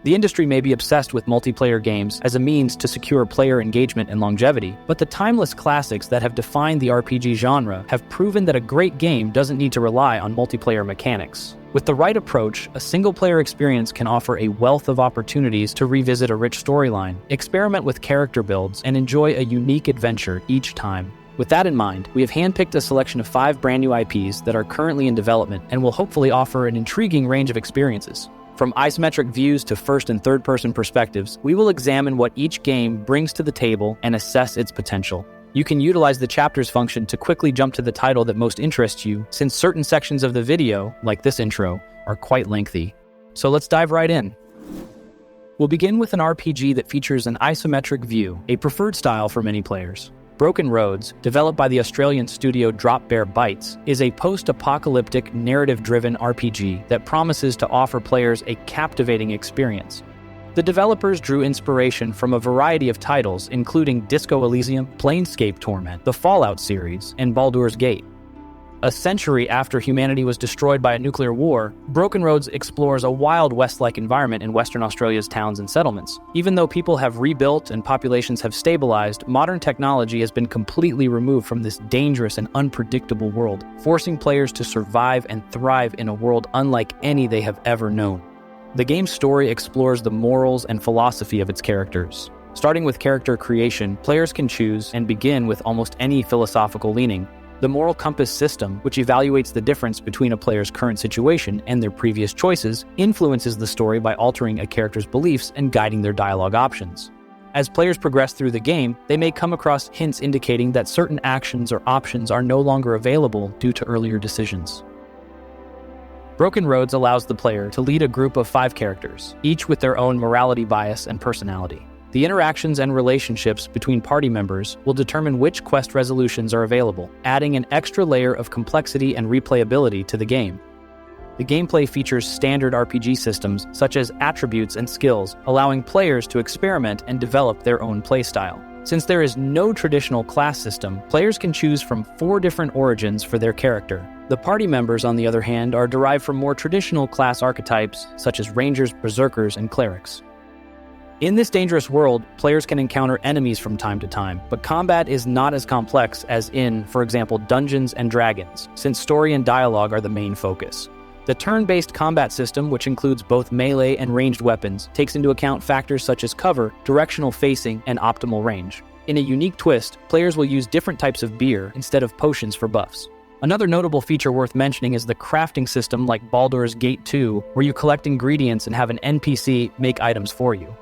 The industry may be obsessed with multiplayer games as a means to secure player engagement and longevity, but the timeless classics that have defined the RPG genre have proven that a great game doesn't need to rely on multiplayer mechanics. With the right approach, a single-player experience can offer a wealth of opportunities to revisit a rich storyline, experiment with character builds, and enjoy a unique adventure each time. With that in mind, we have handpicked a selection of 5 brand new IPs that are currently in development and will hopefully offer an intriguing range of experiences. From isometric views to first and third-person perspectives, we will examine what each game brings to the table and assess its potential. You can utilize the chapters function to quickly jump to the title that most interests you, since certain sections of the video, like this intro, are quite lengthy. So let's dive right in. We'll begin with an RPG that features an isometric view, a preferred style for many players. Broken Roads, developed by the Australian studio Drop Bear Bytes, is a post-apocalyptic, narrative-driven RPG that promises to offer players a captivating experience. The developers drew inspiration from a variety of titles, including Disco Elysium, Planescape Torment, the Fallout series, and Baldur's Gate. A century after humanity was destroyed by a nuclear war, Broken Roads explores a Wild West-like environment in Western Australia's towns and settlements. Even though people have rebuilt and populations have stabilized, modern technology has been completely removed from this dangerous and unpredictable world, forcing players to survive and thrive in a world unlike any they have ever known. The game's story explores the morals and philosophy of its characters. Starting with character creation, players can choose and begin with almost any philosophical leaning. The moral compass system, which evaluates the difference between a player's current situation and their previous choices, influences the story by altering a character's beliefs and guiding their dialogue options. As players progress through the game, they may come across hints indicating that certain actions or options are no longer available due to earlier decisions. Broken Roads allows the player to lead a group of 5 characters, each with their own morality bias and personality. The interactions and relationships between party members will determine which quest resolutions are available, adding an extra layer of complexity and replayability to the game. The gameplay features standard RPG systems such as attributes and skills, allowing players to experiment and develop their own playstyle. Since there is no traditional class system, players can choose from 4 different origins for their character. The party members, on the other hand, are derived from more traditional class archetypes such as rangers, berserkers, and clerics. In this dangerous world, players can encounter enemies from time to time, but combat is not as complex as in, for example, Dungeons & Dragons, since story and dialogue are the main focus. The turn-based combat system, which includes both melee and ranged weapons, takes into account factors such as cover, directional facing, and optimal range. In a unique twist, players will use different types of beer instead of potions for buffs. Another notable feature worth mentioning is the crafting system like Baldur's Gate 2, where you collect ingredients and have an NPC make items for you.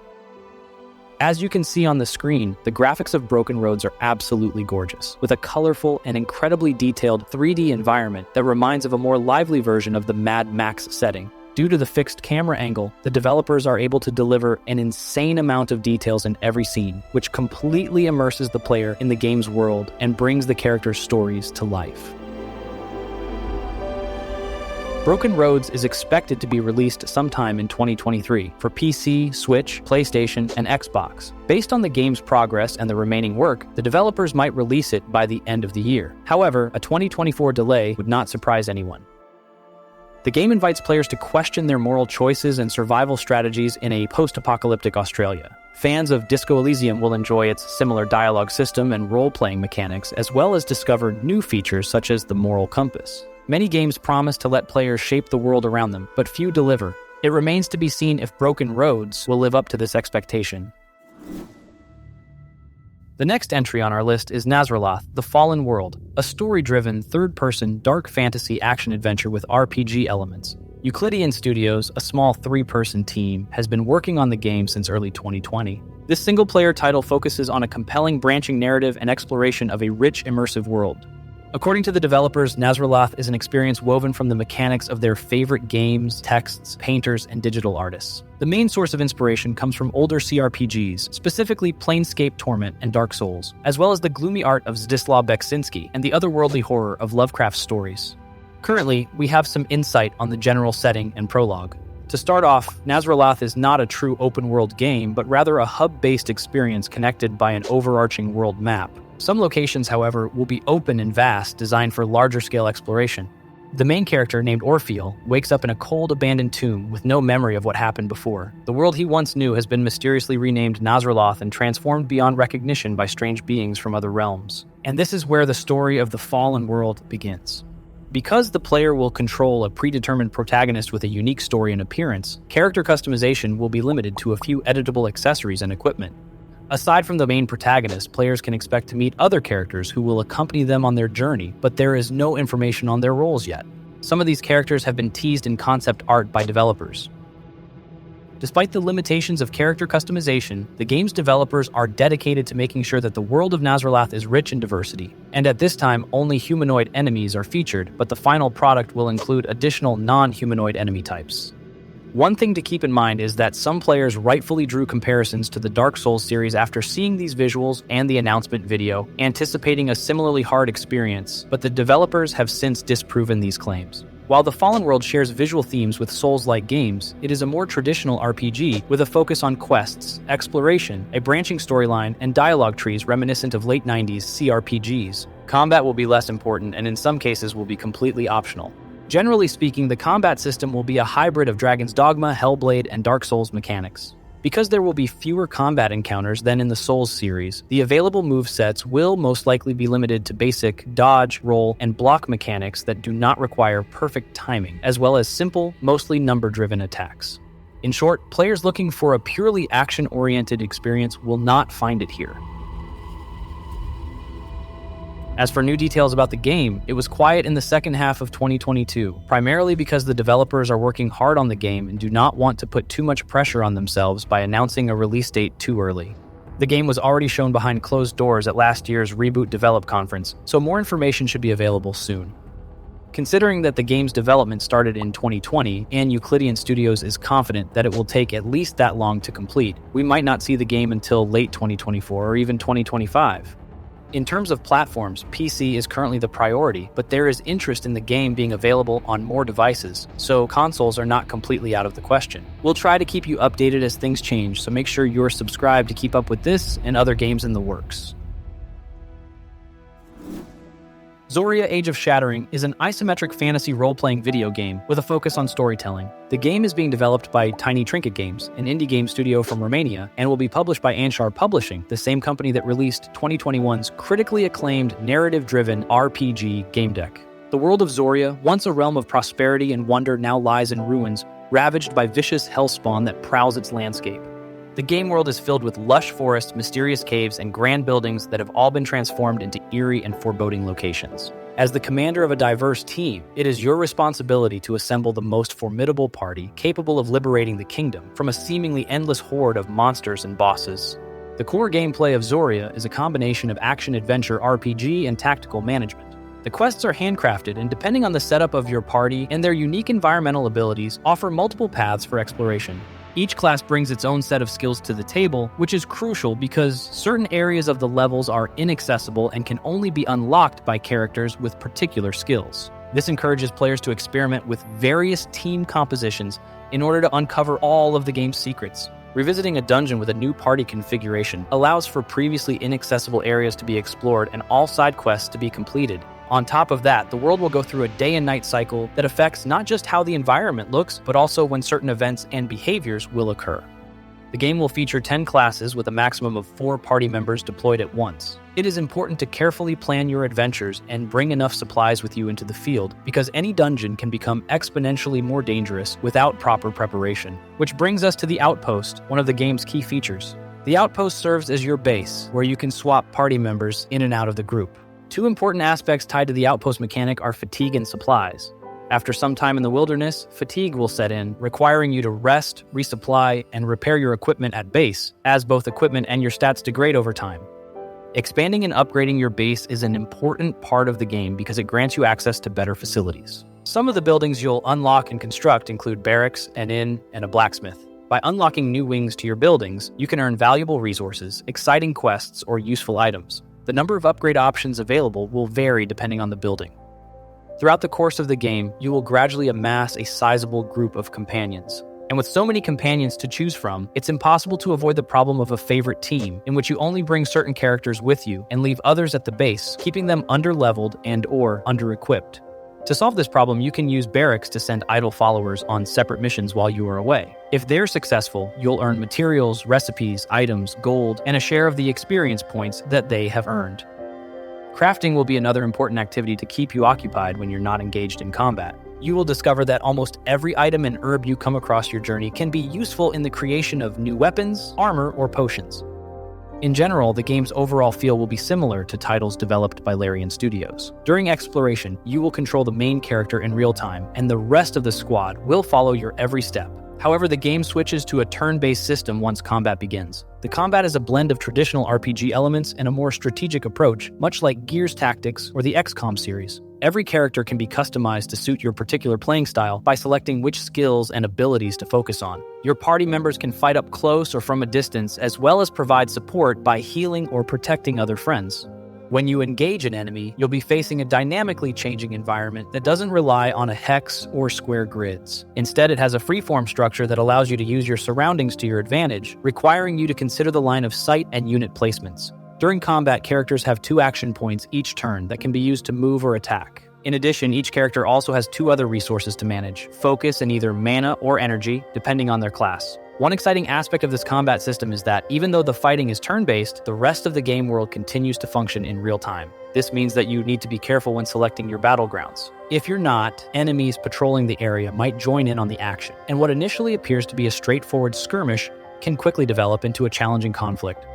As you can see on the screen, the graphics of Broken Roads are absolutely gorgeous, with a colorful and incredibly detailed 3D environment that reminds of a more lively version of the Mad Max setting. Due to the fixed camera angle, the developers are able to deliver an insane amount of details in every scene, which completely immerses the player in the game's world and brings the characters' stories to life. Broken Roads is expected to be released sometime in 2023 for PC, Switch, PlayStation, and Xbox. Based on the game's progress and the remaining work, the developers might release it by the end of the year. However, a 2024 delay would not surprise anyone. The game invites players to question their moral choices and survival strategies in a post-apocalyptic Australia. Fans of Disco Elysium will enjoy its similar dialogue system and role-playing mechanics, as well as discover new features such as the moral compass. Many games promise to let players shape the world around them, but few deliver. It remains to be seen if Broken Roads will live up to this expectation. The next entry on our list is Nazralath, The Fallen World, a story-driven, third-person, dark fantasy action-adventure with RPG elements. Euclidean Studios, a small 3-person team, has been working on the game since early 2020. This single-player title focuses on a compelling branching narrative and exploration of a rich, immersive world. According to the developers, Nazralath is an experience woven from the mechanics of their favorite games, texts, painters, and digital artists. The main source of inspiration comes from older CRPGs, specifically Planescape Torment and Dark Souls, as well as the gloomy art of Zdzislaw Beksinski and the otherworldly horror of Lovecraft's stories. Currently, we have some insight on the general setting and prologue. To start off, Nazralath is not a true open-world game, but rather a hub-based experience connected by an overarching world map. Some locations, however, will be open and vast, designed for larger-scale exploration. The main character, named Orpheal, wakes up in a cold, abandoned tomb with no memory of what happened before. The world he once knew has been mysteriously renamed Nazralath and transformed beyond recognition by strange beings from other realms. And this is where the story of the fallen world begins. Because the player will control a predetermined protagonist with a unique story and appearance, character customization will be limited to a few editable accessories and equipment. Aside from the main protagonist, players can expect to meet other characters who will accompany them on their journey, but there is no information on their roles yet. Some of these characters have been teased in concept art by developers. Despite the limitations of character customization, the game's developers are dedicated to making sure that the world of Nazralath is rich in diversity. And at this time, only humanoid enemies are featured, but the final product will include additional non-humanoid enemy types. One thing to keep in mind is that some players rightfully drew comparisons to the Dark Souls series after seeing these visuals and the announcement video, anticipating a similarly hard experience, but the developers have since disproven these claims. While the Fallen World shares visual themes with Souls-like games, it is a more traditional RPG with a focus on quests, exploration, a branching storyline, and dialogue trees reminiscent of late 90s CRPGs. Combat will be less important and in some cases will be completely optional. Generally speaking, the combat system will be a hybrid of Dragon's Dogma, Hellblade, and Dark Souls mechanics. Because there will be fewer combat encounters than in the Souls series, the available movesets will most likely be limited to basic dodge, roll, and block mechanics that do not require perfect timing, as well as simple, mostly number-driven attacks. In short, players looking for a purely action-oriented experience will not find it here. As for new details about the game, it was quiet in the second half of 2022, primarily because the developers are working hard on the game and do not want to put too much pressure on themselves by announcing a release date too early. The game was already shown behind closed doors at last year's Reboot Develop conference, so more information should be available soon. Considering that the game's development started in 2020 and Euclidean Studios is confident that it will take at least that long to complete, we might not see the game until late 2024 or even 2025. In terms of platforms, PC is currently the priority, but there is interest in the game being available on more devices, so consoles are not completely out of the question. We'll try to keep you updated as things change, so make sure you're subscribed to keep up with this and other games in the works. Zoria Age of Shattering is an isometric fantasy role-playing video game with a focus on storytelling. The game is being developed by Tiny Trinket Games, an indie game studio from Romania, and will be published by Anshar Publishing, the same company that released 2021's critically acclaimed narrative-driven RPG game deck. The world of Zoria, once a realm of prosperity and wonder, now lies in ruins, ravaged by vicious hellspawn that prowls its landscape. The game world is filled with lush forests, mysterious caves, and grand buildings that have all been transformed into eerie and foreboding locations. As the commander of a diverse team, it is your responsibility to assemble the most formidable party capable of liberating the kingdom from a seemingly endless horde of monsters and bosses. The core gameplay of Zoria is a combination of action-adventure RPG and tactical management. The quests are handcrafted and, depending on the setup of your party and their unique environmental abilities, offer multiple paths for exploration. Each class brings its own set of skills to the table, which is crucial because certain areas of the levels are inaccessible and can only be unlocked by characters with particular skills. This encourages players to experiment with various team compositions in order to uncover all of the game's secrets. Revisiting a dungeon with a new party configuration allows for previously inaccessible areas to be explored and all side quests to be completed. On top of that, the world will go through a day and night cycle that affects not just how the environment looks, but also when certain events and behaviors will occur. The game will feature 10 classes with a maximum of 4 party members deployed at once. It is important to carefully plan your adventures and bring enough supplies with you into the field, because any dungeon can become exponentially more dangerous without proper preparation. Which brings us to the Outpost, one of the game's key features. The Outpost serves as your base, where you can swap party members in and out of the group. Two important aspects tied to the Outpost mechanic are fatigue and supplies. After some time in the wilderness, fatigue will set in, requiring you to rest, resupply, and repair your equipment at base, as both equipment and your stats degrade over time. Expanding and upgrading your base is an important part of the game because it grants you access to better facilities. Some of the buildings you'll unlock and construct include barracks, an inn, and a blacksmith. By unlocking new wings to your buildings, you can earn valuable resources, exciting quests, or useful items. The number of upgrade options available will vary depending on the building. Throughout the course of the game, you will gradually amass a sizable group of companions. And with so many companions to choose from, it's impossible to avoid the problem of a favorite team, in which you only bring certain characters with you and leave others at the base, keeping them underleveled and/or under-equipped. To solve this problem, you can use barracks to send idle followers on separate missions while you are away. If they're successful, you'll earn materials, recipes, items, gold, and a share of the experience points that they have earned. Crafting will be another important activity to keep you occupied when you're not engaged in combat. You will discover that almost every item and herb you come across your journey can be useful in the creation of new weapons, armor, or potions. In general, the game's overall feel will be similar to titles developed by Larian Studios. During exploration, you will control the main character in real time, and the rest of the squad will follow your every step. However, the game switches to a turn-based system once combat begins. The combat is a blend of traditional RPG elements and a more strategic approach, much like Gears Tactics or the XCOM series. Every character can be customized to suit your particular playing style by selecting which skills and abilities to focus on. Your party members can fight up close or from a distance, as well as provide support by healing or protecting other friends. When you engage an enemy, you'll be facing a dynamically changing environment that doesn't rely on a hex or square grids. Instead, it has a freeform structure that allows you to use your surroundings to your advantage, requiring you to consider the line of sight and unit placements. During combat, characters have 2 action points each turn that can be used to move or attack. In addition, each character also has 2 other resources to manage: focus and either mana or energy, depending on their class. One exciting aspect of this combat system is that even though the fighting is turn-based, the rest of the game world continues to function in real time. This means that you need to be careful when selecting your battlegrounds. If you're not, enemies patrolling the area might join in on the action, and what initially appears to be a straightforward skirmish can quickly develop into a challenging conflict.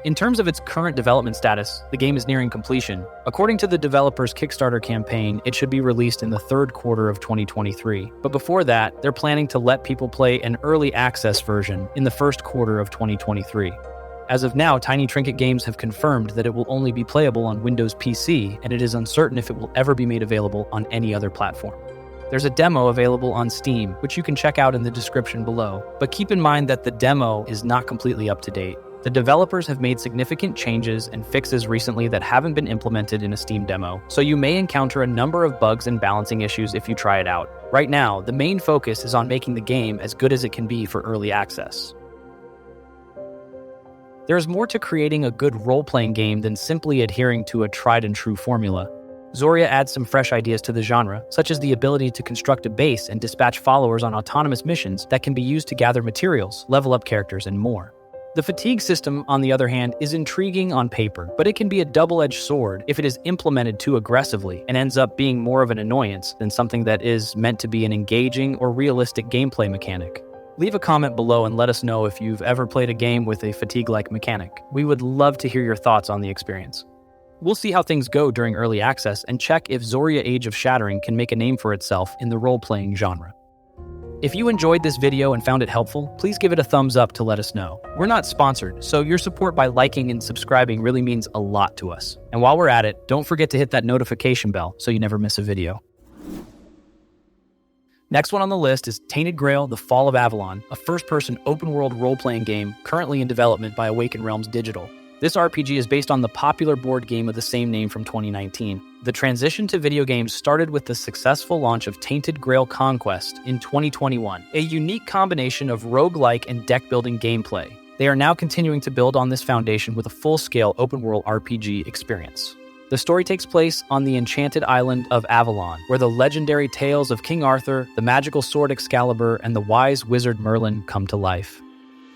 In terms of its current development status, the game is nearing completion. According to the developer's Kickstarter campaign, it should be released in the third quarter of 2023. But before that, they're planning to let people play an early access version in the first quarter of 2023. As of now, Tiny Trinket Games have confirmed that it will only be playable on Windows PC, and it is uncertain if it will ever be made available on any other platform. There's a demo available on Steam, which you can check out in the description below. But keep in mind that the demo is not completely up to date. The developers have made significant changes and fixes recently that haven't been implemented in a Steam demo, so you may encounter a number of bugs and balancing issues if you try it out. Right now, the main focus is on making the game as good as it can be for early access. There is more to creating a good role-playing game than simply adhering to a tried-and-true formula. Zoria adds some fresh ideas to the genre, such as the ability to construct a base and dispatch followers on autonomous missions that can be used to gather materials, level up characters, and more. The fatigue system, on the other hand, is intriguing on paper, but it can be a double-edged sword if it is implemented too aggressively and ends up being more of an annoyance than something that is meant to be an engaging or realistic gameplay mechanic. Leave a comment below and let us know if you've ever played a game with a fatigue-like mechanic. We would love to hear your thoughts on the experience. We'll see how things go during early access and check if Zoria Age of Shattering can make a name for itself in the role-playing genre. If you enjoyed this video and found it helpful, please give it a thumbs up to let us know. We're not sponsored, so your support by liking and subscribing really means a lot to us. And while we're at it, don't forget to hit that notification bell so you never miss a video. Next one on the list is Tainted Grail: The Fall of Avalon, a first-person open-world role-playing game currently in development by Awaken Realms Digital. This RPG is based on the popular board game of the same name from 2019. The transition to video games started with the successful launch of Tainted Grail Conquest in 2021, a unique combination of roguelike and deck-building gameplay. They are now continuing to build on this foundation with a full-scale open-world RPG experience. The story takes place on the enchanted island of Avalon, where the legendary tales of King Arthur, the magical sword Excalibur, and the wise wizard Merlin come to life.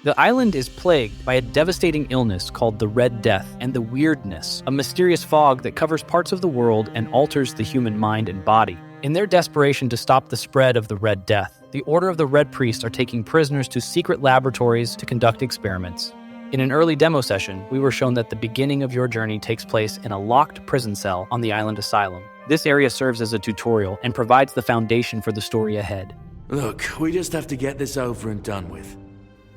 The island is plagued by a devastating illness called the Red Death and the Weirdness, a mysterious fog that covers parts of the world and alters the human mind and body. In their desperation to stop the spread of the Red Death, the Order of the Red Priest are taking prisoners to secret laboratories to conduct experiments. In an early demo session, we were shown that the beginning of your journey takes place in a locked prison cell on the island asylum. This area serves as a tutorial and provides the foundation for the story ahead. Look, we just have to get this over and done with.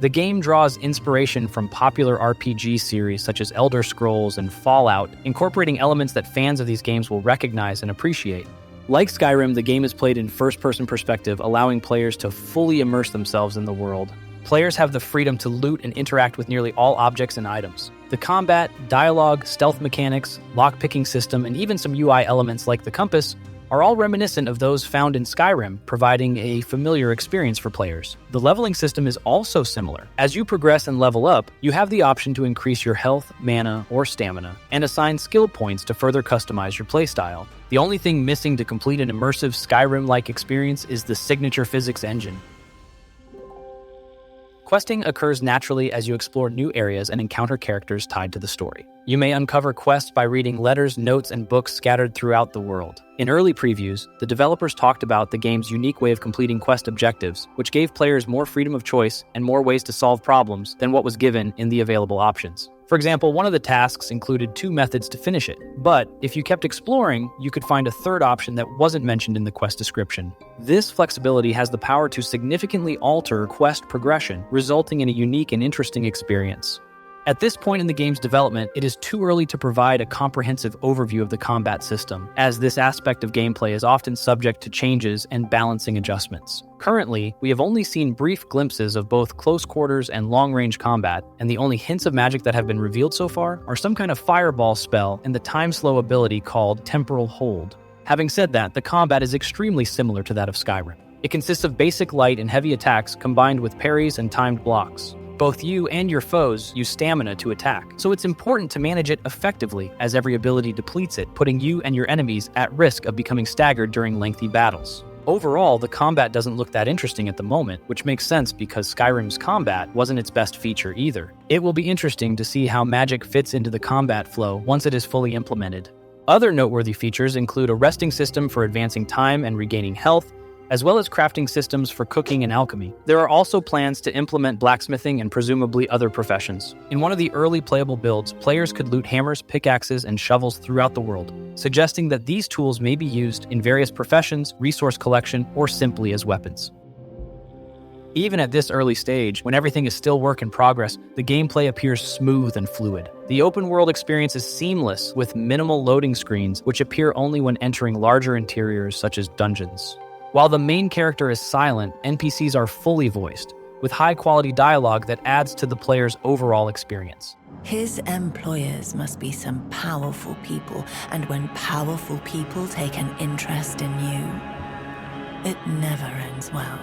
The game draws inspiration from popular RPG series such as Elder Scrolls and Fallout, incorporating elements that fans of these games will recognize and appreciate. Like Skyrim, the game is played in first-person perspective, allowing players to fully immerse themselves in the world. Players have the freedom to loot and interact with nearly all objects and items. The combat, dialogue, stealth mechanics, lock-picking system, and even some UI elements like the compass are all reminiscent of those found in Skyrim, providing a familiar experience for players. The leveling system is also similar. As you progress and level up, you have the option to increase your health, mana, or stamina, and assign skill points to further customize your playstyle. The only thing missing to complete an immersive Skyrim-like experience is the signature physics engine. Questing occurs naturally as you explore new areas and encounter characters tied to the story. You may uncover quests by reading letters, notes, and books scattered throughout the world. In early previews, the developers talked about the game's unique way of completing quest objectives, which gave players more freedom of choice and more ways to solve problems than what was given in the available options. For example, one of the tasks included 2 methods to finish it, but if you kept exploring, you could find a third option that wasn't mentioned in the quest description. This flexibility has the power to significantly alter quest progression, resulting in a unique and interesting experience. At this point in the game's development, it is too early to provide a comprehensive overview of the combat system, as this aspect of gameplay is often subject to changes and balancing adjustments. Currently, we have only seen brief glimpses of both close quarters and long-range combat, and the only hints of magic that have been revealed so far are some kind of fireball spell and the time-slow ability called Temporal Hold. Having said that, the combat is extremely similar to that of Skyrim. It consists of basic light and heavy attacks combined with parries and timed blocks. Both you and your foes use stamina to attack, so it's important to manage it effectively, as every ability depletes it, putting you and your enemies at risk of becoming staggered during lengthy battles. Overall, the combat doesn't look that interesting at the moment, which makes sense because Skyrim's combat wasn't its best feature either. It will be interesting to see how magic fits into the combat flow once it is fully implemented. Other noteworthy features include a resting system for advancing time and regaining health, as well as crafting systems for cooking and alchemy. There are also plans to implement blacksmithing and presumably other professions. In one of the early playable builds, players could loot hammers, pickaxes, and shovels throughout the world, suggesting that these tools may be used in various professions, resource collection, or simply as weapons. Even at this early stage, when everything is still work in progress, the gameplay appears smooth and fluid. The open world experience is seamless, with minimal loading screens, which appear only when entering larger interiors such as dungeons. While the main character is silent, NPCs are fully voiced, with high-quality dialogue that adds to the player's overall experience. His employers must be some powerful people, and when powerful people take an interest in you, it never ends well.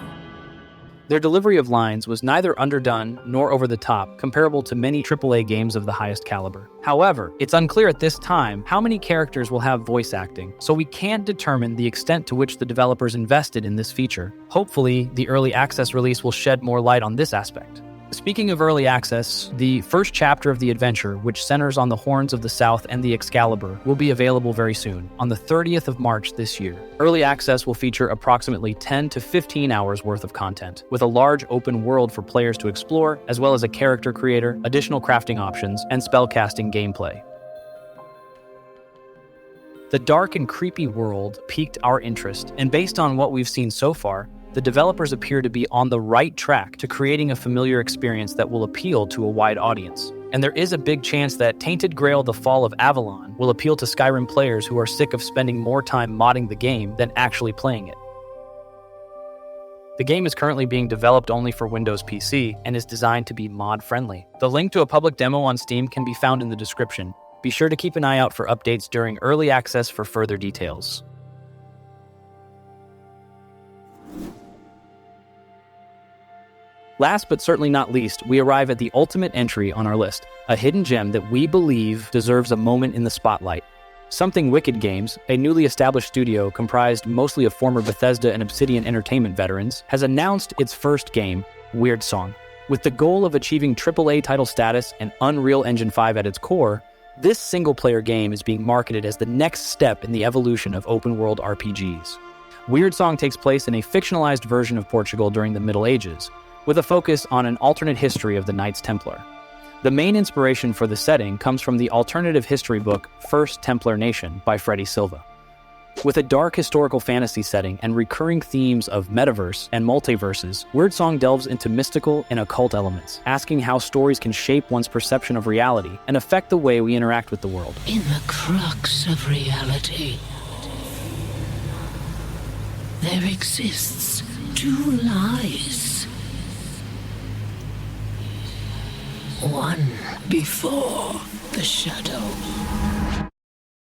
Their delivery of lines was neither underdone nor over the top, comparable to many AAA games of the highest caliber. However, it's unclear at this time how many characters will have voice acting, so we can't determine the extent to which the developers invested in this feature. Hopefully, the early access release will shed more light on this aspect. Speaking of early access, the first chapter of the adventure, which centers on the Horns of the South and the Excalibur, will be available very soon, on the 30th of March this year. Early access will feature approximately 10 to 15 hours worth of content, with a large open world for players to explore, as well as a character creator, additional crafting options, and spellcasting gameplay. The dark and creepy world piqued our interest, and based on what we've seen so far, the developers appear to be on the right track to creating a familiar experience that will appeal to a wide audience. And there is a big chance that Tainted Grail: The Fall of Avalon will appeal to Skyrim players who are sick of spending more time modding the game than actually playing it. The game is currently being developed only for Windows PC and is designed to be mod-friendly. The link to a public demo on Steam can be found in the description. Be sure to keep an eye out for updates during early access for further details. Last but certainly not least, we arrive at the ultimate entry on our list, a hidden gem that we believe deserves a moment in the spotlight. Something Wicked Games, a newly established studio comprised mostly of former Bethesda and Obsidian Entertainment veterans, has announced its first game, Wyrdsong. With the goal of achieving AAA title status and Unreal Engine 5 at its core, this single-player game is being marketed as the next step in the evolution of open-world RPGs. Wyrdsong takes place in a fictionalized version of Portugal during the Middle Ages, with a focus on an alternate history of the Knights Templar. The main inspiration for the setting comes from the alternative history book First Templar Nation by Freddy Silva. With a dark historical fantasy setting and recurring themes of metaverse and multiverses, Wyrdsong delves into mystical and occult elements, asking how stories can shape one's perception of reality and affect the way we interact with the world. In the crux of reality, there exists 2 lies. One before the shadow,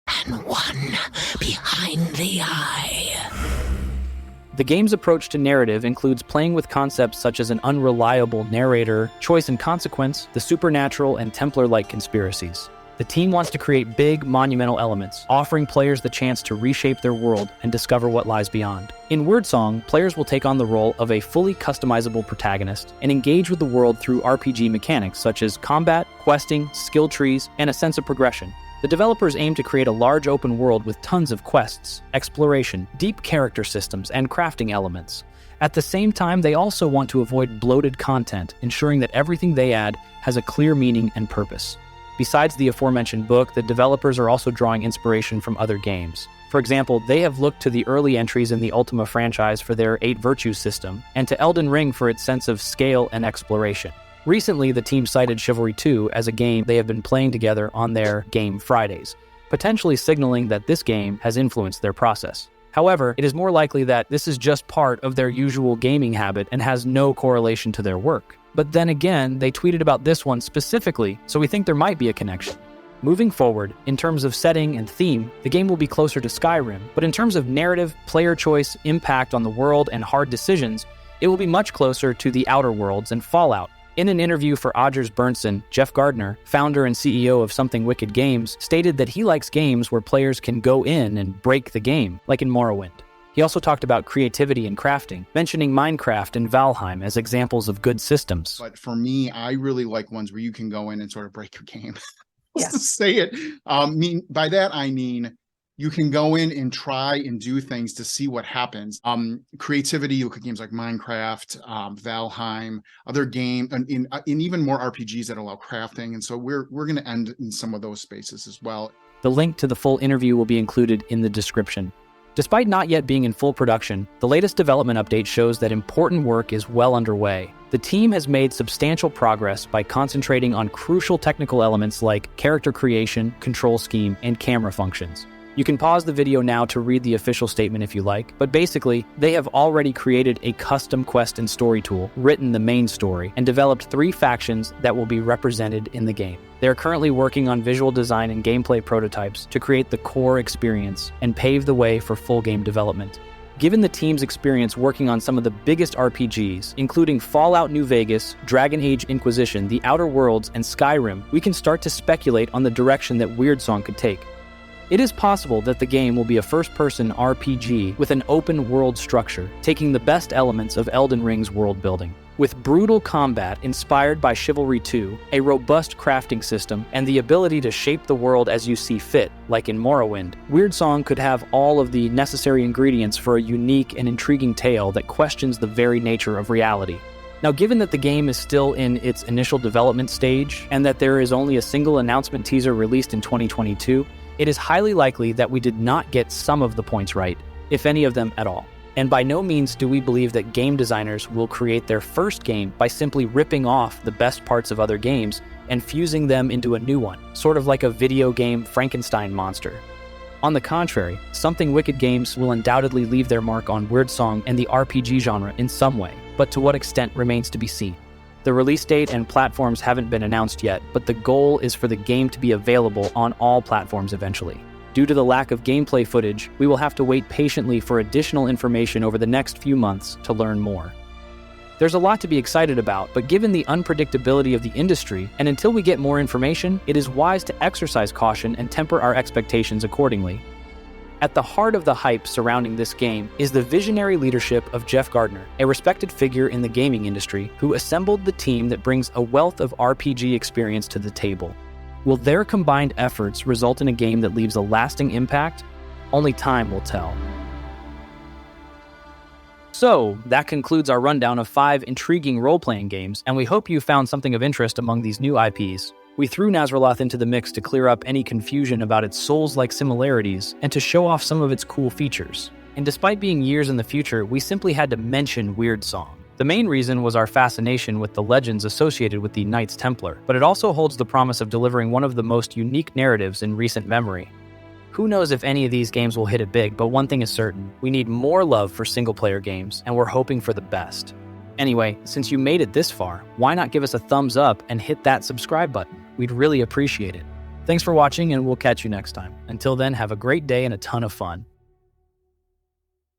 and one behind in the eye. The game's approach to narrative includes playing with concepts such as an unreliable narrator, choice and consequence, the supernatural, and Templar-like conspiracies. The team wants to create big, monumental elements, offering players the chance to reshape their world and discover what lies beyond. In Wyrdsong, players will take on the role of a fully customizable protagonist and engage with the world through RPG mechanics such as combat, questing, skill trees, and a sense of progression. The developers aim to create a large open world with tons of quests, exploration, deep character systems, and crafting elements. At the same time, they also want to avoid bloated content, ensuring that everything they add has a clear meaning and purpose. Besides the aforementioned book, the developers are also drawing inspiration from other games. For example, they have looked to the early entries in the Ultima franchise for their 8 Virtues system, and to Elden Ring for its sense of scale and exploration. Recently, the team cited Chivalry 2 as a game they have been playing together on their Game Fridays, potentially signaling that this game has influenced their process. However, it is more likely that this is just part of their usual gaming habit and has no correlation to their work. But then again, they tweeted about this one specifically, so we think there might be a connection. Moving forward, in terms of setting and theme, the game will be closer to Skyrim, but in terms of narrative, player choice, impact on the world, and hard decisions, it will be much closer to The Outer Worlds and Fallout. In an interview for Odgers Berndsen, Jeff Gardner, founder and CEO of Something Wicked Games, stated that he likes games where players can go in and break the game, like in Morrowind. He also talked about creativity and crafting, mentioning Minecraft and Valheim as examples of good systems. But for me, I really like ones where you can go in and sort of break your game. Yeah. To say it. By that, I mean, you can go in and try and do things to see what happens. Creativity, you look at games like Minecraft, Valheim, other game, and in even more RPGs that allow crafting. And so we're going to end in some of those spaces as well. The link to the full interview will be included in the description. Despite not yet being in full production, the latest development update shows that important work is well underway. The team has made substantial progress by concentrating on crucial technical elements like character creation, control scheme, and camera functions. You can pause the video now to read the official statement if you like, but basically, they have already created a custom quest and story tool, written the main story, and developed 3 factions that will be represented in the game. They are currently working on visual design and gameplay prototypes to create the core experience and pave the way for full game development. Given the team's experience working on some of the biggest RPGs, including Fallout New Vegas, Dragon Age Inquisition, The Outer Worlds, and Skyrim, we can start to speculate on the direction that Wyrdsong could take. It is possible that the game will be a first-person RPG with an open-world structure, taking the best elements of Elden Ring's world-building. With brutal combat inspired by Chivalry 2, a robust crafting system, and the ability to shape the world as you see fit, like in Morrowind, Wyrdsong could have all of the necessary ingredients for a unique and intriguing tale that questions the very nature of reality. Now, given that the game is still in its initial development stage, and that there is only a single announcement teaser released in 2022, it is highly likely that we did not get some of the points right, if any of them at all. And by no means do we believe that game designers will create their first game by simply ripping off the best parts of other games and fusing them into a new one, sort of like a video game Frankenstein monster. On the contrary, Something Wicked Games will undoubtedly leave their mark on Wyrdsong and the RPG genre in some way, but to what extent remains to be seen. The release date and platforms haven't been announced yet, but the goal is for the game to be available on all platforms eventually. Due to the lack of gameplay footage, we will have to wait patiently for additional information over the next few months to learn more. There's a lot to be excited about, but given the unpredictability of the industry, and until we get more information, it is wise to exercise caution and temper our expectations accordingly. At the heart of the hype surrounding this game is the visionary leadership of Jeff Gardner, a respected figure in the gaming industry who assembled the team that brings a wealth of RPG experience to the table. Will their combined efforts result in a game that leaves a lasting impact? Only time will tell. So, that concludes our rundown of 5 intriguing role-playing games, and we hope you found something of interest among these new IPs. We threw Nazralath into the mix to clear up any confusion about its Souls-like similarities and to show off some of its cool features. And despite being years in the future, we simply had to mention Wyrdsong. The main reason was our fascination with the legends associated with the Knights Templar, but it also holds the promise of delivering one of the most unique narratives in recent memory. Who knows if any of these games will hit it big, but one thing is certain, we need more love for single-player games, and we're hoping for the best. Anyway, since you made it this far, why not give us a thumbs up and hit that subscribe button? We'd really appreciate it. Thanks for watching, and we'll catch you next time. Until then, have a great day and a ton of fun.